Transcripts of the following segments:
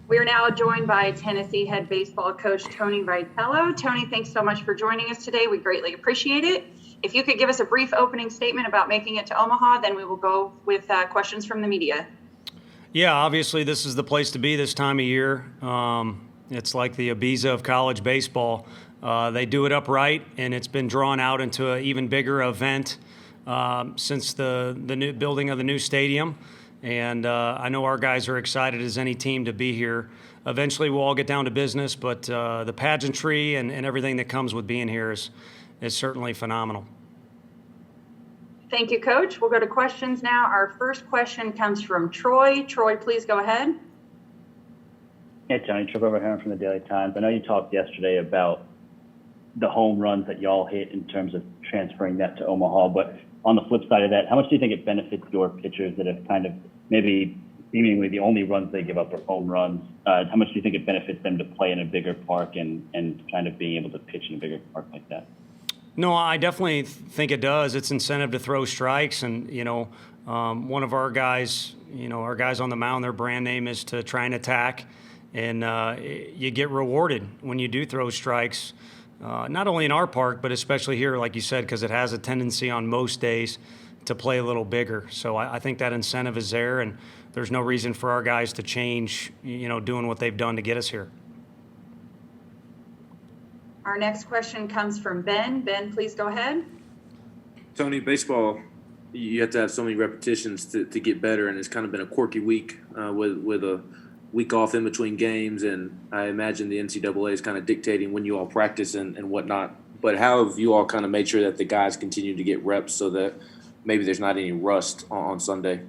We are now joined by Tennessee head baseball coach Tony Vitello. Tony, thanks so much for joining us today. We greatly appreciate it. If you could give us a brief opening statement about making it to Omaha, then we will go with questions from the media. Yeah, obviously this is the place to be this time of year. It's like the Ibiza of college baseball. They do it upright, and it's been drawn out into an even bigger event since the new building of the new stadium. And I know our guys are excited as any team to be here. Eventually, we'll all get down to business, but the pageantry and everything that comes with being here is certainly phenomenal. Thank you, Coach. We'll go to questions now. Our first question comes from Troy. Troy, please go ahead. Hey, Tony. Trip over here from the Daily Times. I know you talked yesterday about the home runs that y'all hit in terms of transferring that to Omaha, but on the flip side of that, how much do you think it benefits your pitchers that have kind of maybe seemingly the only runs they give up are home runs? How much do you think it benefits them to play in a bigger park and kind of being able to pitch in a bigger park like that? No, I definitely think it does. It's incentive to throw strikes, and one of our guys, our guys on the mound, their brand name is to try and attack, and you get rewarded when you do throw strikes. Not only in our park, but especially here, like you said, because it has a tendency on most days to play a little bigger. So I think that incentive is there, and there's no reason for our guys to change, doing what they've done to get us here. Our next question comes from Ben. Ben, please go ahead. Tony, baseball, you have to have so many repetitions to get better, and it's kind of been a quirky week with a week off in between games, and I imagine the NCAA is kind of dictating when you all practice and whatnot. But how have you all kind of made sure that the guys continue to get reps so that maybe there's not any rust on Sunday?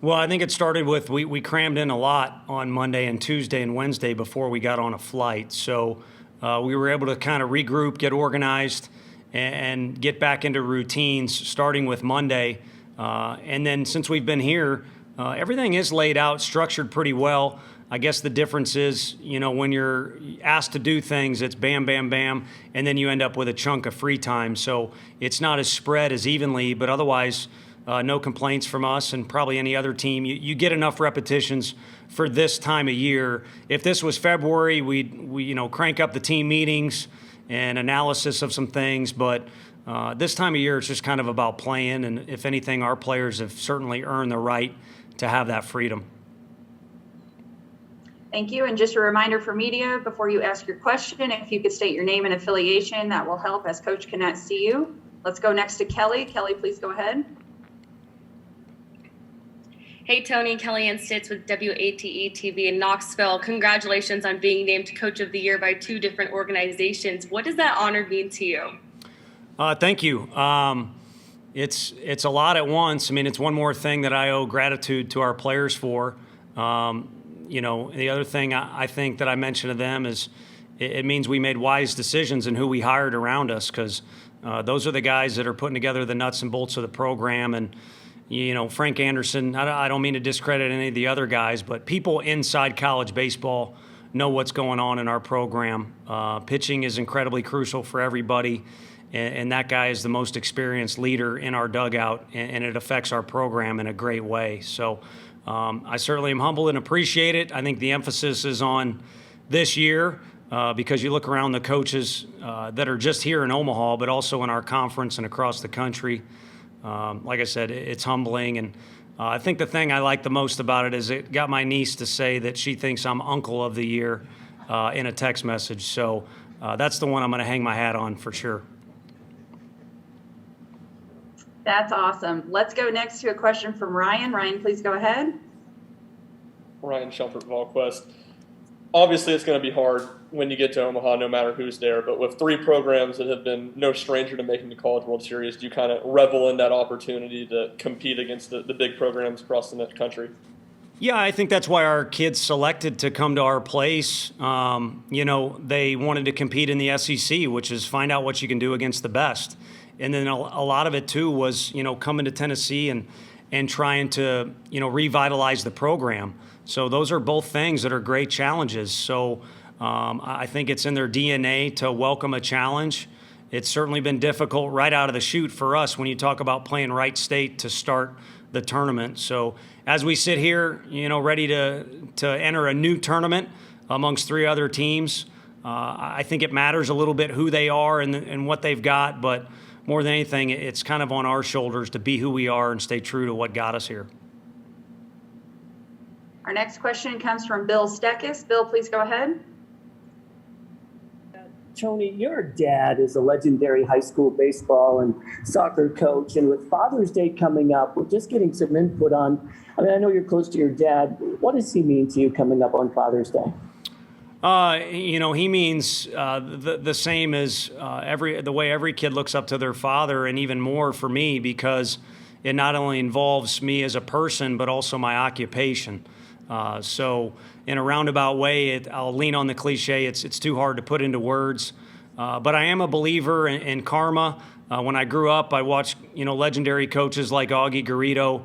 Well, I think it started with we crammed in a lot on Monday and Tuesday and Wednesday before we got on a flight. So we were able to kind of regroup, get organized, and get back into routines starting with Monday. And then since we've been here, everything is laid out, structured pretty well. I guess the difference is, when you're asked to do things, it's bam, bam, bam, and then you end up with a chunk of free time. So it's not as spread as evenly, but otherwise, no complaints from us and probably any other team. You get enough repetitions for this time of year. If this was February, we crank up the team meetings and analysis of some things, but this time of year, it's just kind of about playing, and if anything, our players have certainly earned the right to have that freedom. Thank you. And just a reminder for media, before you ask your question, if you could state your name and affiliation, that will help as Coach cannot see you. Let's go next to Kelly. Kelly, please go ahead. Hey, Tony, Kelly Ann Stitz with WATE TV in Knoxville. Congratulations on being named Coach of the Year by two different organizations. What does that honor mean to you? Thank you. It's a lot at once. I mean, it's one more thing that I owe gratitude to our players for. The other thing I think that I mentioned to them is it means we made wise decisions in who we hired around us, because those are the guys that are putting together the nuts and bolts of the program. And, Frank Anderson, I don't mean to discredit any of the other guys, but people inside college baseball know what's going on in our program. Pitching is incredibly crucial for everybody, and that guy is the most experienced leader in our dugout, and it affects our program in a great way. So I certainly am humbled and appreciate it. I think the emphasis is on this year because you look around the coaches that are just here in Omaha, but also in our conference and across the country. Like I said, it's humbling. And I think the thing I like the most about it is it got my niece to say that she thinks I'm Uncle of the Year in a text message. So that's the one I'm going to hang my hat on for sure. That's awesome. Let's go next to a question from Ryan. Ryan, please go ahead. Ryan Shumpert, VolQuest. Obviously, it's going to be hard when you get to Omaha, no matter who's there. But with three programs that have been no stranger to making the College World Series, do you kind of revel in that opportunity to compete against the big programs across the country? Yeah, I think that's why our kids selected to come to our place. They wanted to compete in the SEC, which is find out what you can do against the best. And then a lot of it, too, was, coming to Tennessee and trying to, revitalize the program. So those are both things that are great challenges. So I think it's in their DNA to welcome a challenge. It's certainly been difficult right out of the chute for us when you talk about playing Wright State to start the tournament. So as we sit here, ready to enter a new tournament amongst 3 other teams, I think it matters a little bit who they are and what they've got, but more than anything, it's kind of on our shoulders to be who we are and stay true to what got us here. Our next question comes from Bill Steckis. Bill, please go ahead. Tony, your dad is a legendary high school baseball and soccer coach, and with Father's Day coming up, we're just getting some input on, I know you're close to your dad. What does he mean to you coming up on Father's Day? He means the same as the way every kid looks up to their father, and even more for me, because it not only involves me as a person, but also my occupation. So in a roundabout way, I'll lean on the cliche. It's too hard to put into words. But I am a believer in karma. When I grew up, I watched, legendary coaches like Augie Garrido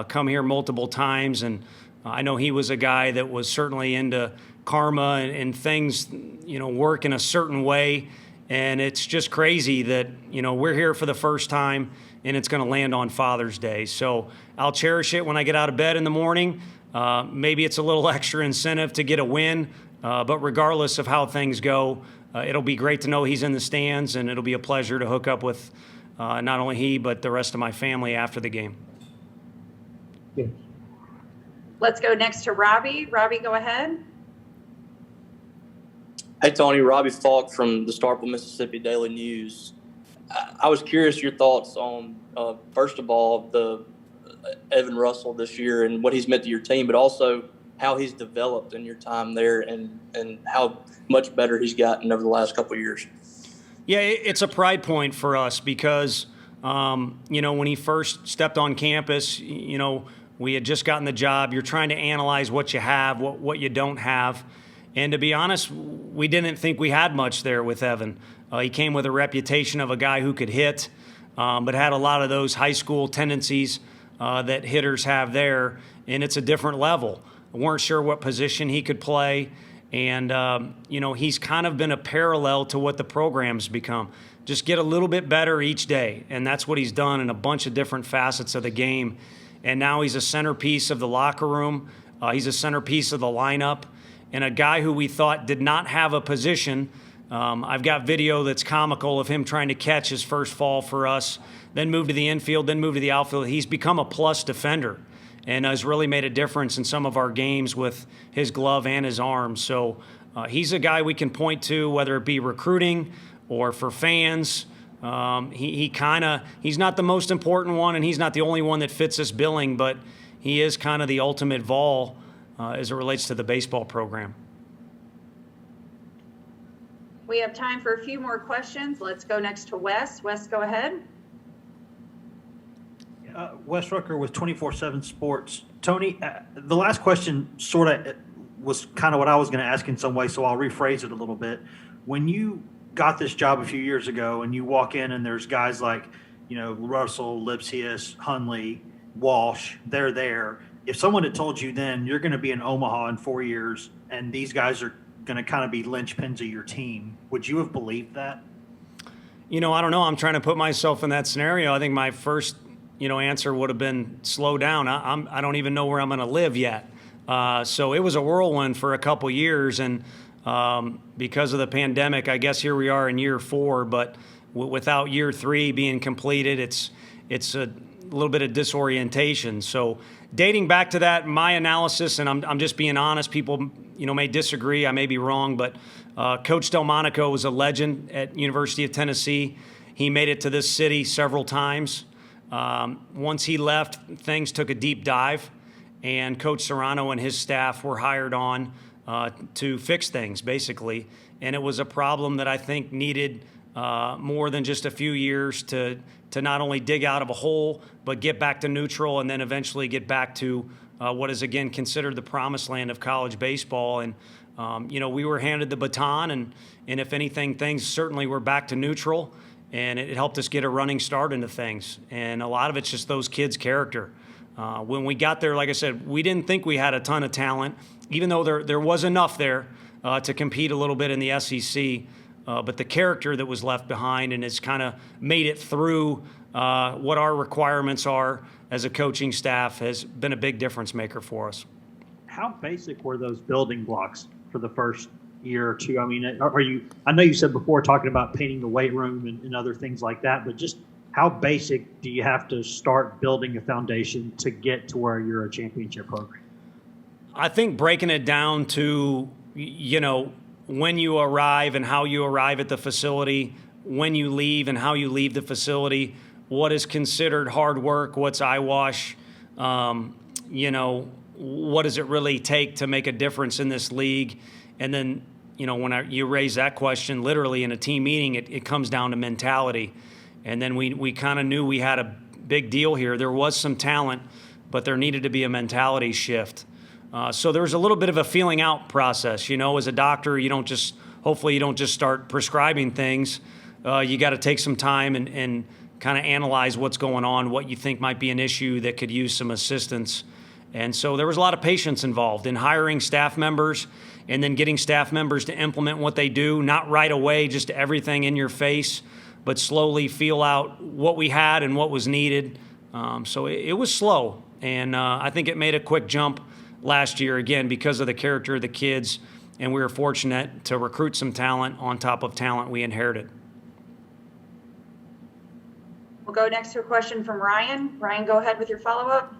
come here multiple times. And I know he was a guy that was certainly into karma and things, work in a certain way. And it's just crazy that, we're here for the first time and it's going to land on Father's Day. So I'll cherish it when I get out of bed in the morning. Maybe it's a little extra incentive to get a win, but regardless of how things go, it'll be great to know he's in the stands, and it'll be a pleasure to hook up with not only he, but the rest of my family after the game. Yeah. Let's go next to Robbie. Robbie, go ahead. Hey, Tony, Robbie Falk from the Starkville, Mississippi Daily News. I was curious your thoughts on, first of all, the Evan Russell this year and what he's meant to your team, but also how he's developed in your time there and how much better he's gotten over the last couple of years. Yeah, it's a pride point for us because, when he first stepped on campus, we had just gotten the job. You're trying to analyze what you have, what you don't have. And to be honest, we didn't think we had much there with Evan. He came with a reputation of a guy who could hit, but had a lot of those high school tendencies that hitters have there, and it's a different level. We weren't sure what position he could play, and he's kind of been a parallel to what the program's become. Just get a little bit better each day, and that's what he's done in a bunch of different facets of the game. And now he's a centerpiece of the locker room. He's a centerpiece of the lineup, and a guy who we thought did not have a position. I've got video that's comical of him trying to catch his first fall for us, then move to the infield, then move to the outfield. He's become a plus defender and has really made a difference in some of our games with his glove and his arm. So he's a guy we can point to, whether it be recruiting or for fans. He's not the most important one, and he's not the only one that fits this billing, but he is kind of the ultimate vol as it relates to the baseball program. We have time for a few more questions. Let's go next to Wes. Wes, go ahead. Wes Rucker with 24/7 Sports. Tony, the last question sort of was kind of what I was going to ask in some way, so I'll rephrase it a little bit. When you got this job a few years ago and you walk in and there's guys like, Russell, Lipsius, Hunley, Walsh, they're there. If someone had told you then you're going to be in Omaha in 4 years and these guys are going to kind of be linchpins of your team, would you have believed that? I don't know. I'm trying to put myself in that scenario. I think my first answer would have been slow down. I don't even know where I'm going to live yet. So it was a whirlwind for a couple years, and because of the pandemic, I guess here we are in year 4. But without year 3 being completed, it's a little bit of disorientation. So dating back to that, my analysis, and I'm just being honest. People may disagree. I may be wrong, but Coach Delmonico was a legend at University of Tennessee. He made it to this city several times. Once he left, things took a deep dive, and Coach Serrano and his staff were hired on to fix things, basically. And it was a problem that I think needed more than just a few years to not only dig out of a hole, but get back to neutral and then eventually get back to what is, again, considered the promised land of college baseball. And, we were handed the baton, and if anything, things certainly were back to neutral. And it helped us get a running start into things. And a lot of it's just those kids' character. When we got there, like I said, we didn't think we had a ton of talent, even though there was enough there to compete a little bit in the SEC. But the character that was left behind and has kind of made it through what our requirements are as a coaching staff has been a big difference maker for us. How basic were those building blocks for the first year or two? I mean, I know you said before talking about painting the weight room and other things like that, but just how basic do you have to start building a foundation to get to where you're a championship program? I think breaking it down to, when you arrive and how you arrive at the facility, when you leave and how you leave the facility, what is considered hard work, what's eyewash, what does it really take to make a difference in this league? And then, when you raise that question, literally in a team meeting, it comes down to mentality. And then we kind of knew we had a big deal here. There was some talent, but there needed to be a mentality shift. So there was a little bit of a feeling out process. As a doctor, hopefully you don't just start prescribing things. You got to take some time and kind of analyze what's going on, what you think might be an issue that could use some assistance. And so there was a lot of patience involved in hiring staff members and then getting staff members to implement what they do, not right away, just everything in your face, but slowly feel out what we had and what was needed. So it was slow. And I think it made a quick jump last year, again, because of the character of the kids. And we were fortunate to recruit some talent on top of talent we inherited. We'll go next to a question from Ryan. Ryan, go ahead with your follow-up.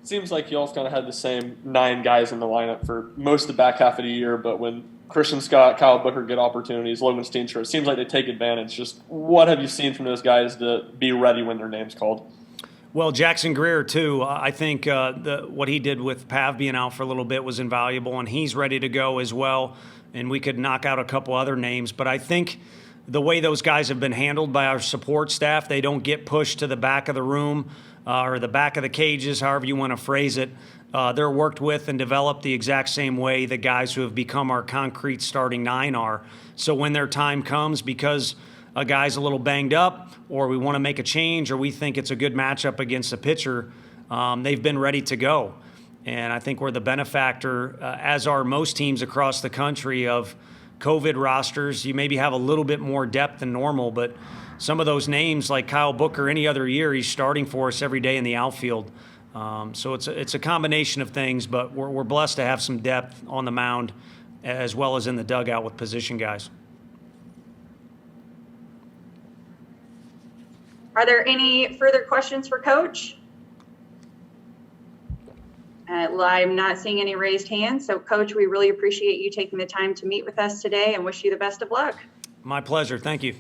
Seems like y'all's kind of had the same 9 guys in the lineup for most of the back half of the year, but when Christian Scott, Kyle Booker get opportunities, Logan Steenstra, it seems like they take advantage. Just what have you seen from those guys to be ready when their name's called? Well, Jackson Greer, too. I think what he did with Pav being out for a little bit was invaluable, and he's ready to go as well. And we could knock out a couple other names. But I think the way those guys have been handled by our support staff, they don't get pushed to the back of the room or the back of the cages, however you want to phrase it. They're worked with and developed the exact same way the guys who have become our concrete starting 9 are. So when their time comes, because a guy's a little banged up or we want to make a change or we think it's a good matchup against a pitcher, they've been ready to go. And I think we're the benefactor, as are most teams across the country, of COVID rosters. You maybe have a little bit more depth than normal, but some of those names like Kyle Booker, any other year, he's starting for us every day in the outfield. So it's a combination of things, but we're blessed to have some depth on the mound as well as in the dugout with position guys. Are there any further questions for Coach? I'm not seeing any raised hands. So, Coach, we really appreciate you taking the time to meet with us today and wish you the best of luck. My pleasure. Thank you.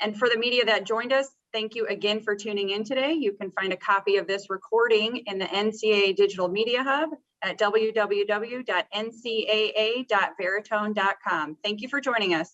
And for the media that joined us, thank you again for tuning in today. You can find a copy of this recording in the NCAA Digital Media Hub at www.ncaa.veritone.com. Thank you for joining us.